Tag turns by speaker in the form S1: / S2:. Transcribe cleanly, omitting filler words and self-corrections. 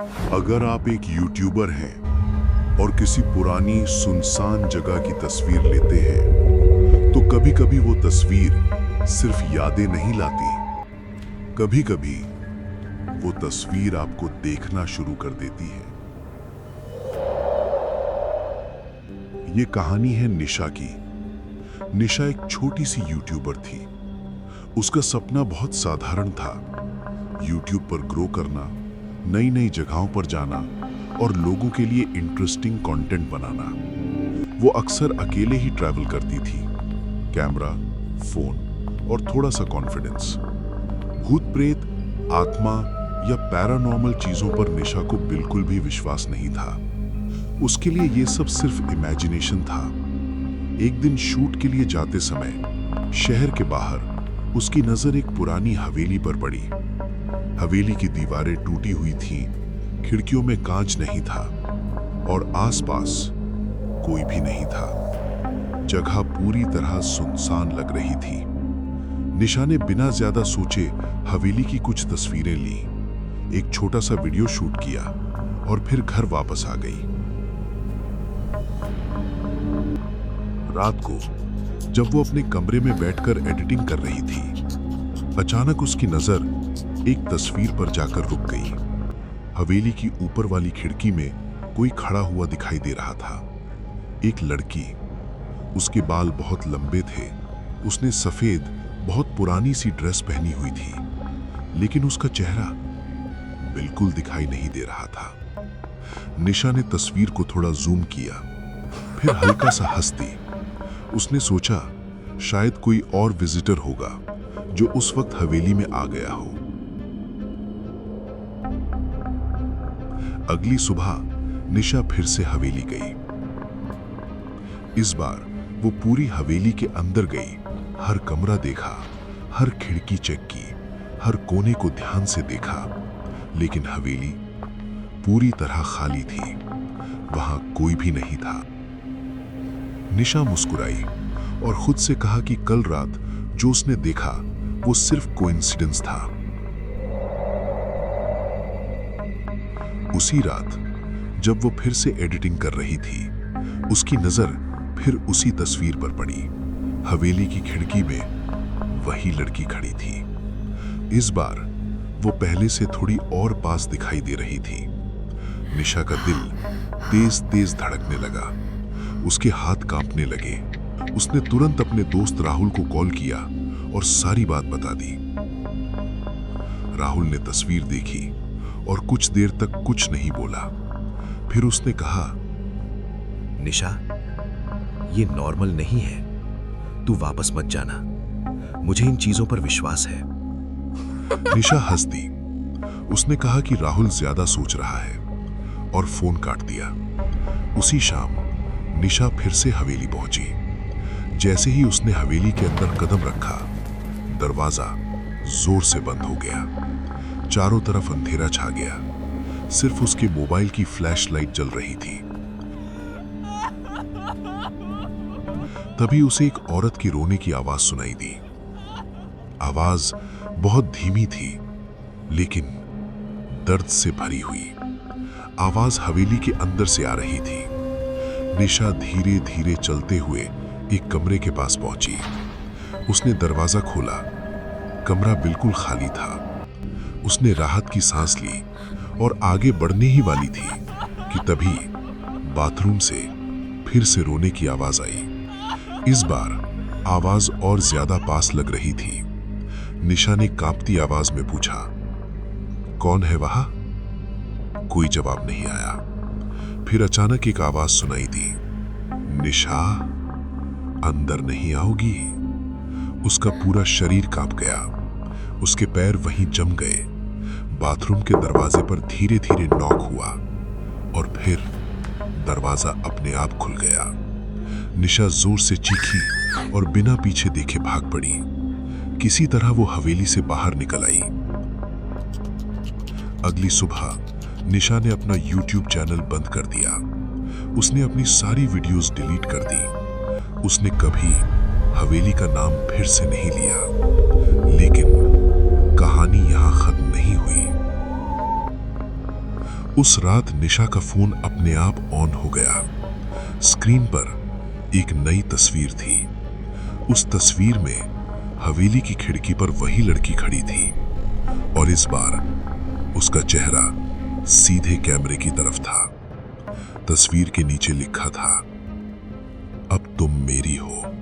S1: अगर आप एक यूट्यूबर हैं और किसी पुरानी सुनसान जगह की तस्वीर लेते हैं तो कभी-कभी वो तस्वीर सिर्फ यादें नहीं लाती, कभी-कभी वो तस्वीर आपको देखना शुरू कर देती है। ये कहानी है निशा की। निशा एक छोटी सी यूट्यूबर थी। उसका सपना बहुत साधारण था, यूट्यूब पर ग्रो करना, नई नई जगहों पर जाना और लोगों के लिए इंटरेस्टिंग कंटेंट बनाना। वो अक्सर अकेले ही ट्रैवल करती थी, कैमरा, फोन और थोड़ा सा कॉन्फिडेंस। भूत प्रेत, आत्मा या पैरानॉर्मल चीजों पर निशा को बिल्कुल भी विश्वास नहीं था। उसके लिए ये सब सिर्फ इमेजिनेशन था। एक दिन शूट के लिए जाते समय शहर के बाहर उसकी नजर एक पुरानी हवेली पर पड़ी। हवेली की दीवारें टूटी हुई थीं, खिड़कियों में कांच नहीं था और आसपास कोई भी नहीं था। जगह पूरी तरह सुनसान लग रही थी। निशा ने बिना ज्यादा सोचे हवेली की कुछ तस्वीरें ली, एक छोटा सा वीडियो शूट किया और फिर घर वापस आ गई। रात को जब वो अपने कमरे में बैठकर एडिटिंग कर रही थी, अचानक उसकी नजर एक तस्वीर पर जाकर रुक गई। हवेली की ऊपर वाली खिड़की में कोई खड़ा हुआ दिखाई दे रहा था। एक लड़की। उसके बाल बहुत लंबे थे। उसने सफेद बहुत पुरानी सी ड्रेस पहनी हुई थी, लेकिन उसका चेहरा बिल्कुल दिखाई नहीं दे रहा था। निशा ने तस्वीर को थोड़ा जूम किया, फिर हल्का सा हंस दी। उसने सोचा शायद कोई और विजिटर होगा जो उस वक्त हवेली में आ गया हो। अगली सुबह निशा फिर से हवेली गई। इस बार वो पूरी हवेली के अंदर गई, हर कमरा देखा, हर खिड़की चेक की, हर कोने को ध्यान से देखा, लेकिन हवेली पूरी तरह खाली थी। वहां कोई भी नहीं था। निशा मुस्कुराई और खुद से कहा कि कल रात जो उसने देखा वो सिर्फ कोइंसिडेंस था। उसी रात जब वो फिर से एडिटिंग कर रही थी, उसकी नजर फिर उसी तस्वीर पर पड़ी। हवेली की खिड़की में वही लड़की खड़ी थी। इस बार वो पहले से थोड़ी और पास दिखाई दे रही थी। निशा का दिल तेज तेज धड़कने लगा। उसके हाथ कांपने लगे। उसने तुरंत अपने दोस्त राहुल को कॉल किया और सारी बात बता दी। राहुल ने तस्वीर देखी और कुछ देर तक कुछ नहीं बोला। फिर उसने कहा,
S2: निशा, ये नॉर्मल नहीं है। तू वापस मत जाना। मुझे इन चीजों पर विश्वास है।
S1: निशा हंस दी। उसने कहा कि राहुल ज्यादा सोच रहा है और फोन काट दिया। उसी शाम निशा फिर से हवेली पहुंची। जैसे ही उसने हवेली के अंदर कदम रखा, दरवाजा जोर से बंद हो गया। चारों तरफ अंधेरा छा गया। सिर्फ उसके मोबाइल की फ्लैशलाइट जल रही थी। तभी उसे एक औरत की रोने की आवाज सुनाई दी। आवाज बहुत धीमी थी, लेकिन दर्द से भरी हुई। आवाज हवेली के अंदर से आ रही थी। निशा धीरे धीरे चलते हुए एक कमरे के पास पहुंची। उसने दरवाजा खोला। कमरा बिल्कुल खाली था। उसने राहत की सांस ली और आगे बढ़ने ही वाली थी कि तभी बाथरूम से फिर से रोने की आवाज आई। इस बार आवाज और ज्यादा पास लग रही थी। निशा ने कांपती आवाज में पूछा, कौन है वहां? कोई जवाब नहीं आया। फिर अचानक एक आवाज सुनाई दी, निशा, अंदर नहीं आओगी? उसका पूरा शरीर कांप गया। उसके पैर वहीं जम गए। बाथरूम के दरवाजे पर धीरे धीरे नॉक हुआ और फिर दरवाजा अपने आप खुल गया। निशा जोर से चीखी और बिना पीछे देखे भाग पड़ी। किसी तरह वो हवेली से बाहर निकल आई। अगली सुबह निशा ने अपना यूट्यूब चैनल बंद कर दिया। उसने अपनी सारी वीडियोस डिलीट कर दी। उसने कभी हवेली का नाम फिर से नहीं लिया। लेकिन कहानी यहां खत्म नहीं हुई। उस रात निशा का फोन अपने आप ऑन हो गया। स्क्रीन पर एक नई तस्वीर थी। उस तस्वीर में हवेली की खिड़की पर वही लड़की खड़ी थी और इस बार उसका चेहरा सीधे कैमरे की तरफ था। तस्वीर के नीचे लिखा था, अब तुम मेरी हो।